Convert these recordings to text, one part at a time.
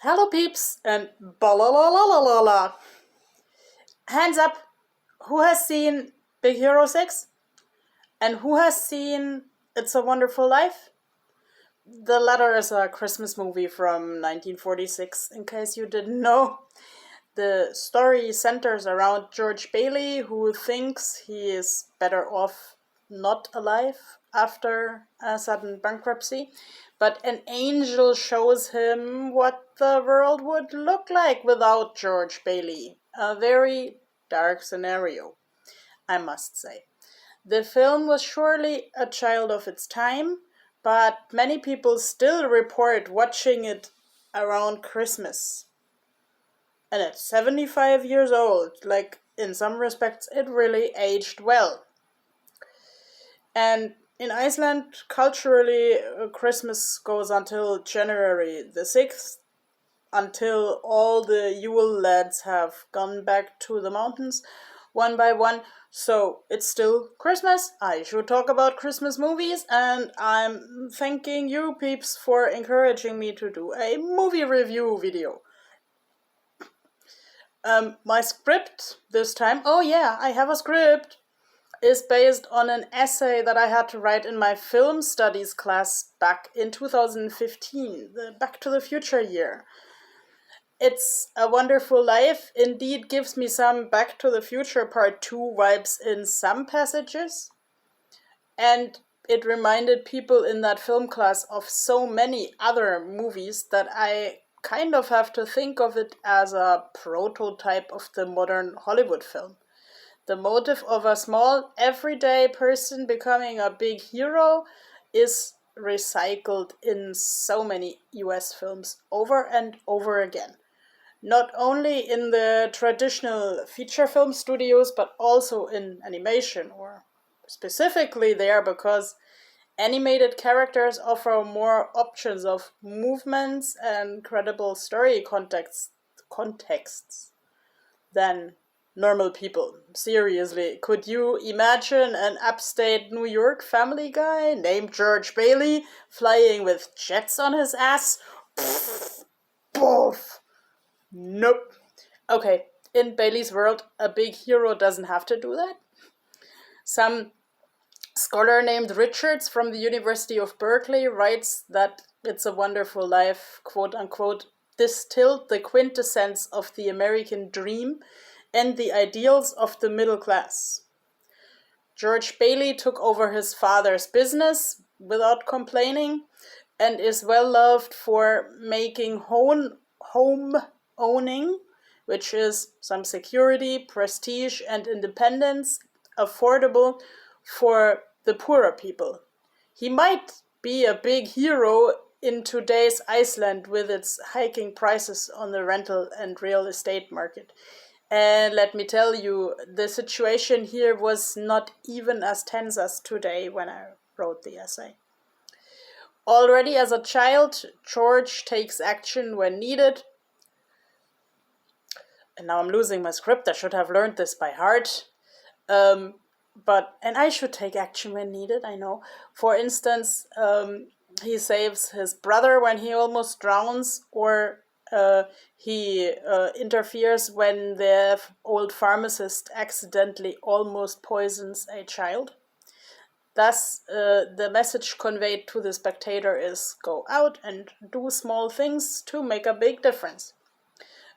Hello, peeps, and la. Hands up, who has seen Big Hero 6? And who has seen It's a Wonderful Life? The latter is a Christmas movie from 1946, in case you didn't know. The story centers around George Bailey, who thinks he is better off not alive after a sudden bankruptcy, but an angel shows him what the world would look like without George Bailey. A very dark scenario, I must say. The film was surely a child of its time, but many people still report watching it around Christmas. And at 75 years old, like in some respects, it really aged well. And in Iceland, culturally, Christmas goes until January the 6th, until all the Yule lads have gone back to the mountains one by one. So it's still Christmas. I should talk about Christmas movies, and I'm thanking you peeps for encouraging me to do a movie review video. My script this time, oh yeah, I have a script, is based on an essay that I had to write in my film studies class back in 2015, the Back to the Future year. It's a Wonderful Life indeed gives me some Back to the Future Part 2 vibes in some passages, and it reminded people in that film class of so many other movies that I kind of have to think of it as a prototype of the modern Hollywood film. The motive of a small, everyday person becoming a big hero is recycled in so many US films over and over again. Not only in the traditional feature film studios, but also in animation, or specifically there because animated characters offer more options of movements and credible story contexts than normal people. Seriously, could you imagine an upstate New York family guy named George Bailey flying with jets on his ass? Poof. Nope. Okay, in Bailey's world, a big hero doesn't have to do that. Some scholar named Richards from the University of Berkeley writes that It's a Wonderful Life, quote unquote, distilled the quintessence of the American dream and the ideals of the middle class. George Bailey took over his father's business without complaining and is well loved for making home owning, which is some security, prestige, and independence, affordable for the poorer people. He might be a big hero in today's Iceland with its hiking prices on the rental and real estate market. And let me tell you, the situation here was not even as tense as today when I wrote the essay. Already as a child, George takes action when needed. And now I'm losing my script. I should have learned this by heart. And I should take action when needed, I know. For instance, he saves his brother when he almost drowns, or he interferes when the old pharmacist accidentally almost poisons a child. Thus, the message conveyed to the spectator is go out and do small things to make a big difference.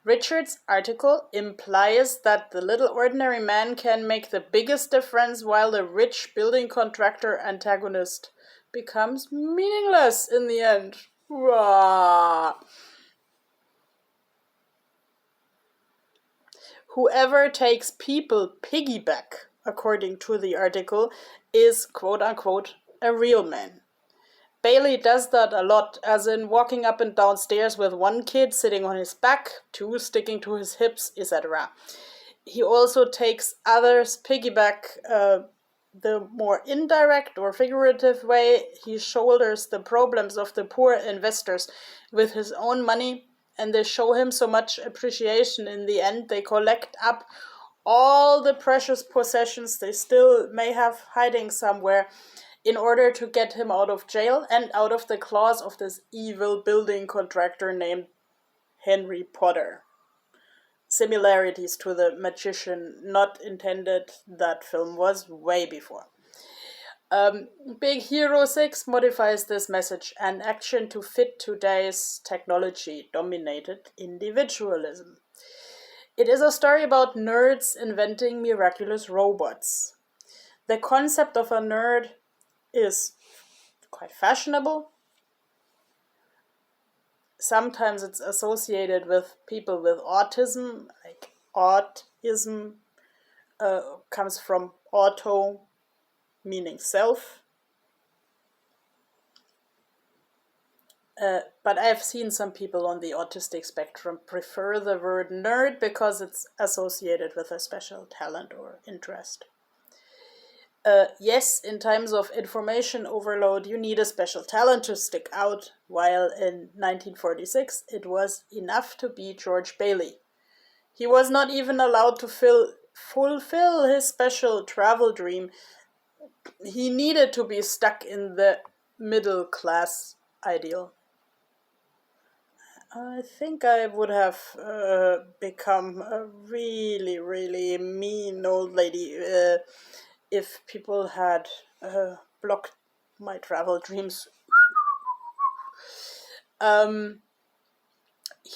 Richard's article implies that the little ordinary man can make the biggest difference while the rich building contractor antagonist becomes meaningless in the end. Rah. Whoever takes people piggyback, according to the article, is quote unquote a real man. Bailey does that a lot, as in walking up and down stairs with one kid sitting on his back, two sticking to his hips, etc. He also takes others piggyback the more indirect or figurative way. He shoulders the problems of the poor investors with his own money, and they show him so much appreciation in the end. They collect up all the precious possessions they still may have hiding somewhere in order to get him out of jail and out of the claws of this evil building contractor named Henry Potter. Similarities to the magician not intended. That film was way before. Big Hero 6 modifies this message and action to fit today's technology dominated individualism. It is a story about nerds inventing miraculous robots. The concept of a nerd is quite fashionable. Sometimes it's associated with people with autism, like autism comes from auto, meaning self. But I've seen some people on the autistic spectrum prefer the word nerd because it's associated with a special talent or interest. Yes, in times of information overload, you need a special talent to stick out, while in 1946 it was enough to be George Bailey. He was not even allowed to fulfill his special travel dream. He needed to be stuck in the middle class ideal. I think I would have become a really, really mean old lady if people had blocked my travel dreams.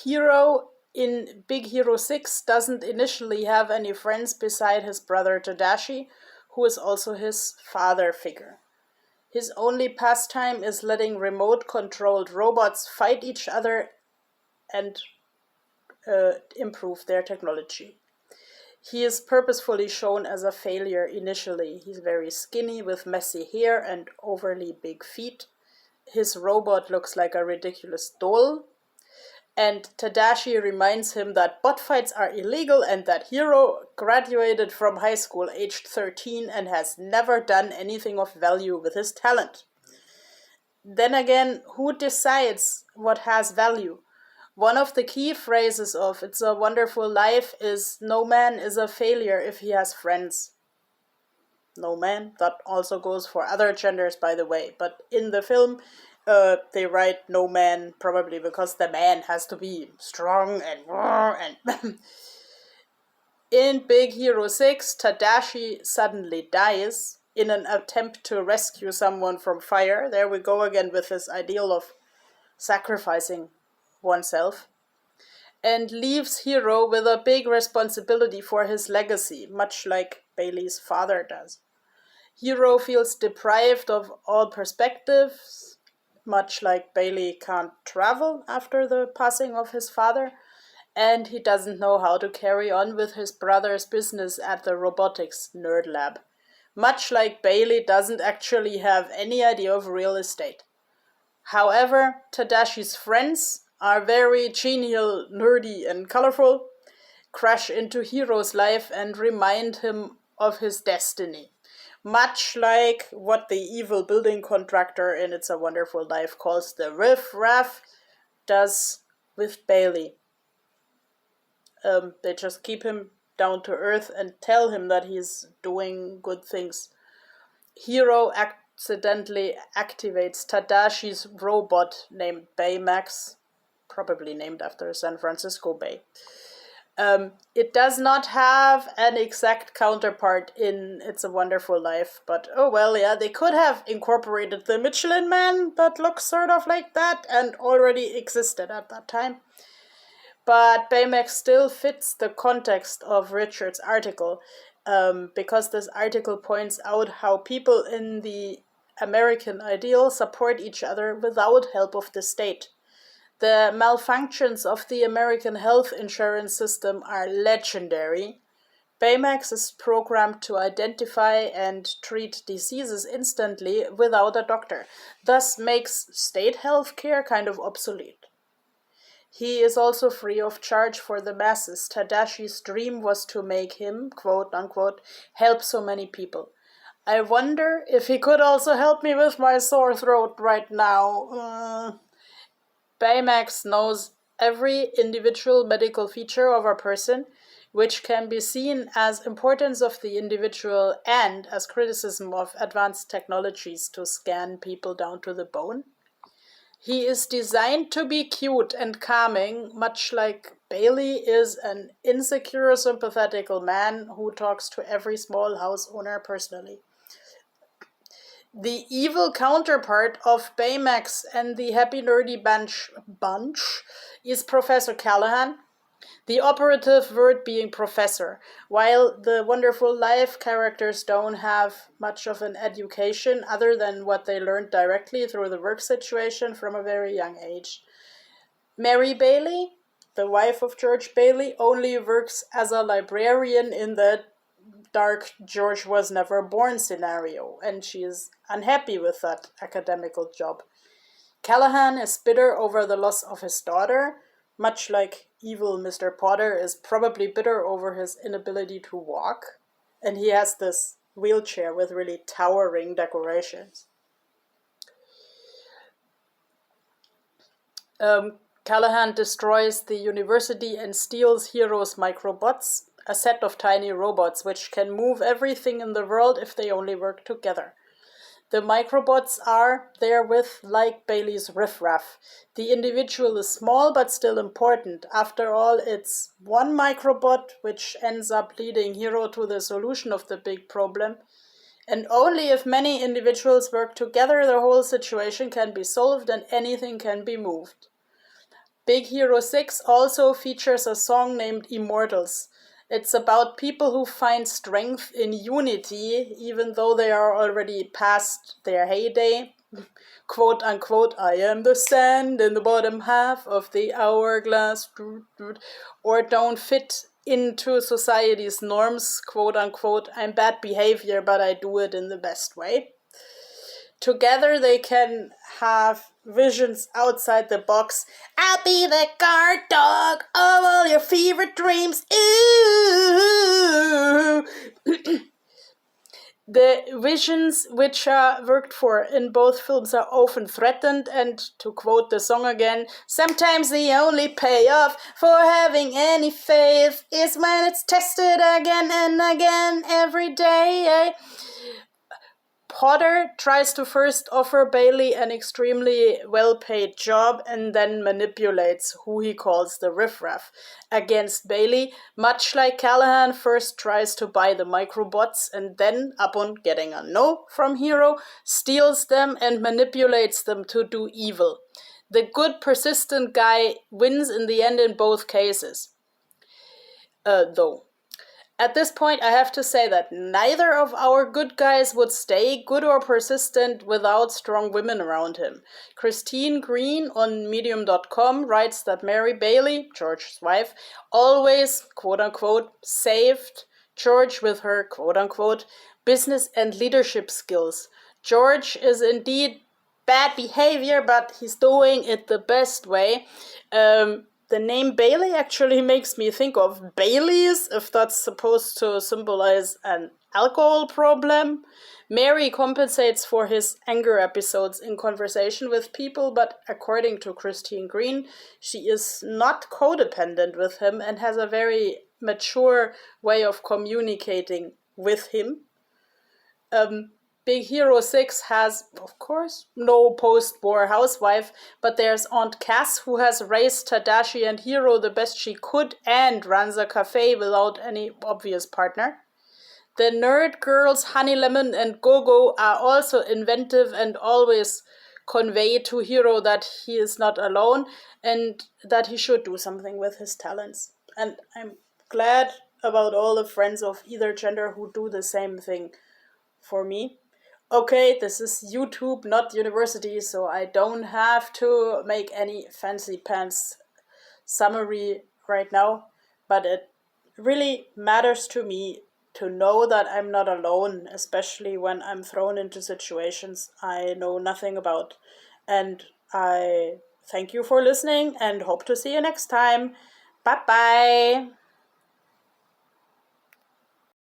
Hero in Big Hero 6 doesn't initially have any friends beside his brother Tadashi, who is also his father figure. His only pastime is letting remote-controlled robots fight each other and improve their technology. He is purposefully shown as a failure initially. He's very skinny with messy hair and overly big feet. His robot looks like a ridiculous doll. And Tadashi reminds him that bot fights are illegal and that Hiro graduated from high school aged 13 and has never done anything of value with his talent. Then again, who decides what has value? One of the key phrases of It's a Wonderful Life is no man is a failure if he has friends. No man, that also goes for other genders, by the way. But in the film, they write no man probably because the man has to be strong and in Big Hero 6, Tadashi suddenly dies in an attempt to rescue someone from fire. There we go again with this ideal of sacrificing oneself, and leaves Hiro with a big responsibility for his legacy, much like Bailey's father does. Hiro feels deprived of all perspectives, much like Bailey can't travel after the passing of his father, and he doesn't know how to carry on with his brother's business at the robotics nerd lab, much like Bailey doesn't actually have any idea of real estate. However, Tadashi's friends are very genial, nerdy, and colorful, crash into Hiro's life and remind him of his destiny. Much like what the evil building contractor in It's a Wonderful Life calls the riff raff does with Bailey. They just keep him down to earth and tell him that he's doing good things. Hiro accidentally activates Tadashi's robot named Baymax, probably named after San Francisco Bay. It does not have an exact counterpart in It's a Wonderful Life, but oh well, yeah, they could have incorporated the Michelin Man that looks sort of like that and already existed at that time. But Baymax still fits the context of Richard's article, because this article points out how people in the American ideal support each other without help of the state. The malfunctions of the American health insurance system are legendary. Baymax is programmed to identify and treat diseases instantly without a doctor, thus makes state health care kind of obsolete. He is also free of charge for the masses. Tadashi's dream was to make him, quote unquote, help so many people. I wonder if he could also help me with my sore throat right now. Baymax knows every individual medical feature of a person, which can be seen as importance of the individual and as criticism of advanced technologies to scan people down to the bone. He is designed to be cute and calming, much like Bailey is an insecure, sympathetical man who talks to every small house owner personally. The evil counterpart of Baymax and the happy nerdy bunch is Professor Callahan, the operative word being professor. While the wonderful life characters don't have much of an education other than what they learned directly through the work situation from a very young age. Mary Bailey, the wife of George Bailey, only works as a librarian in the dark George was never born scenario, and she is unhappy with that academical job. Callahan is bitter over the loss of his daughter, much like evil Mr. Potter is probably bitter over his inability to walk, and he has this wheelchair with really towering decorations. Callahan destroys the university and steals Hero's microbots, a set of tiny robots which can move everything in the world if they only work together. The microbots are therewith like Bailey's riffraff. The individual is small but still important. After all, it's one microbot which ends up leading Hero to the solution of the big problem. And only if many individuals work together, the whole situation can be solved and anything can be moved. Big Hero 6 also features a song named Immortals. It's about people who find strength in unity, even though they are already past their heyday. Quote unquote, I am the sand in the bottom half of the hourglass, or don't fit into society's norms. Quote unquote, I'm bad behavior, but I do it in the best way. Together they can have visions outside the box. I'll be the guard dog of all your favorite dreams. Ooh. The visions which are worked for in both films are often threatened, and to quote the song again, sometimes the only payoff for having any faith is when it's tested again and again every day. Potter tries to first offer Bailey an extremely well-paid job and then manipulates who he calls the riffraff against Bailey, much like Callahan first tries to buy the microbots and then, upon getting a no from Hero, steals them and manipulates them to do evil. The good, persistent guy wins in the end in both cases. Though. At this point, I have to say that neither of our good guys would stay good or persistent without strong women around him. Christine Green on Medium.com writes that Mary Bailey, George's wife, always, quote-unquote, saved George with her, quote-unquote, business and leadership skills. George is indeed bad behavior, but he's doing it the best way. The name Bailey actually makes me think of Baileys, if that's supposed to symbolize an alcohol problem. Mary compensates for his anger episodes in conversation with people, but according to Christine Green, she is not codependent with him and has a very mature way of communicating with him. Big Hero 6 has, of course, no post-war housewife, but there's Aunt Cass, who has raised Tadashi and Hero the best she could and runs a cafe without any obvious partner. The nerd girls Honey Lemon and Gogo are also inventive and always convey to Hero that he is not alone and that he should do something with his talents. And I'm glad about all the friends of either gender who do the same thing for me. Okay, this is YouTube, not university, so I don't have to make any fancy pants summary right now, but it really matters to me to know that I'm not alone, especially when I'm thrown into situations I know nothing about. And I thank you for listening and hope to see you next time. Bye-bye!